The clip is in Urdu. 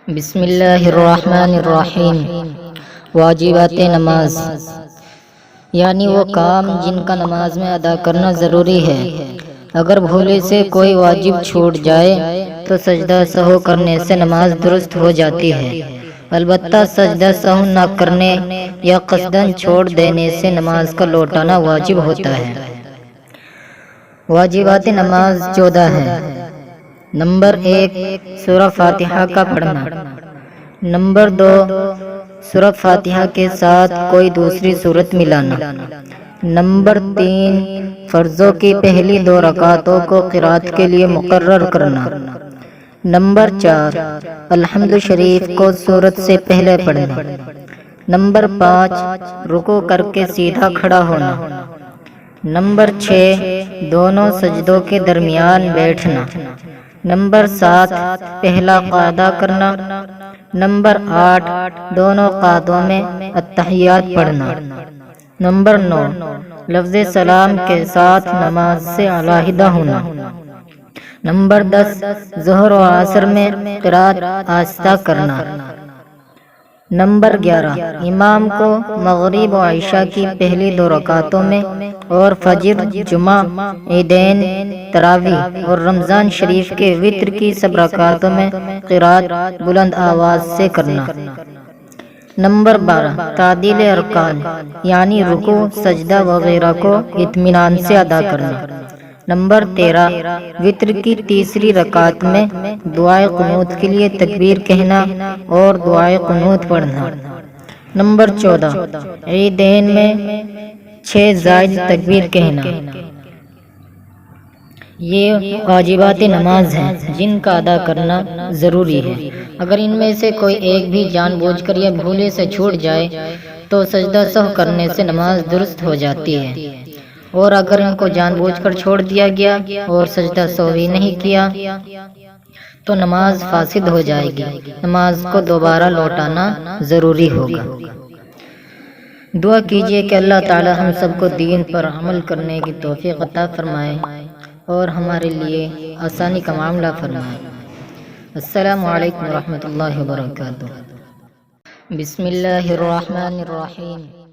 بسم اللہ الرحمن الرحیم۔ واجبات نماز یعنی وہ کام جن کا نماز میں ادا کرنا ضروری ہے۔ اگر بھولے سے کوئی واجب چھوٹ جائے تو سجدہ سہو کرنے سے نماز درست ہو جاتی ہے، البتہ سجدہ سہو نہ کرنے یا قصداً چھوڑ دینے سے نماز کا لوٹانا واجب ہوتا ہے۔ واجبات نماز 14 ہے۔ نمبر 1 سورہ فاتحہ کا پڑھنا۔ نمبر 2 سورہ فاتحہ کے ساتھ کوئی دوسری سورت ملانا۔ نمبر 3 فرضوں کی پہلی 2 رکعتوں کو قرات کے لیے مقرر کرنا۔ نمبر 4 الحمد شریف کو سورت سے پہلے پڑھنا۔ نمبر 5 رکوع کر کے سیدھا کھڑا ہونا۔ نمبر 6 دونوں سجدوں کے درمیان بیٹھنا۔ نمبر 7 پہلا قاعدہ کرنا۔ نمبر 8 دونوں قعدوں میں التحیات پڑھنا۔ نمبر 9 لفظ سلام کے ساتھ نماز سے علیحدہ ہونا۔ نمبر 10 ظہر و عصر میں قرات آہستہ کرنا۔ نمبر 11 امام کو مغرب و عشاء کی پہلی 2 رکعتوں میں اور فجر، جمعہ، عیدین، تراویح اور رمضان شریف کے وتر کی سب رکعتوں میں قرات بلند آواز سے کرنا۔ نمبر 12 تعدیل ارکان یعنی رکوع، سجدہ وغیرہ کو اطمینان سے ادا کرنا۔ نمبر 13 وتر کی تیسری رکعت میں دعائے قنوت کے لیے تکبیر کہنا اور دعائے قنوت پڑھنا۔ نمبر 14 عیدین میں 6 زائد تکبیر کہنا۔ یہ واجبات نماز ہیں جن کا ادا کرنا ضروری ہے۔ اگر ان میں سے کوئی ایک بھی جان بوجھ کر یا بھولے سے چھوٹ جائے تو سجدہ سہو کرنے سے نماز درست ہو جاتی ہے، اور اگر ان کو جان بوجھ کر چھوڑ دیا گیا اور سجدہ سہو ہی نہیں کیا تو نماز فاسد ہو جائے گی، نماز کو دوبارہ لوٹانا ضروری ہوگا۔ دعا کیجیے کہ اللہ تعالی ہم سب کو دین پر عمل کرنے کی توفیق عطا فرمائے اور ہمارے لیے آسانی کا معاملہ فرمائے۔ السلام علیکم ورحمۃ اللہ وبرکاتہ۔ بسم اللہ الرحمن الرحیم۔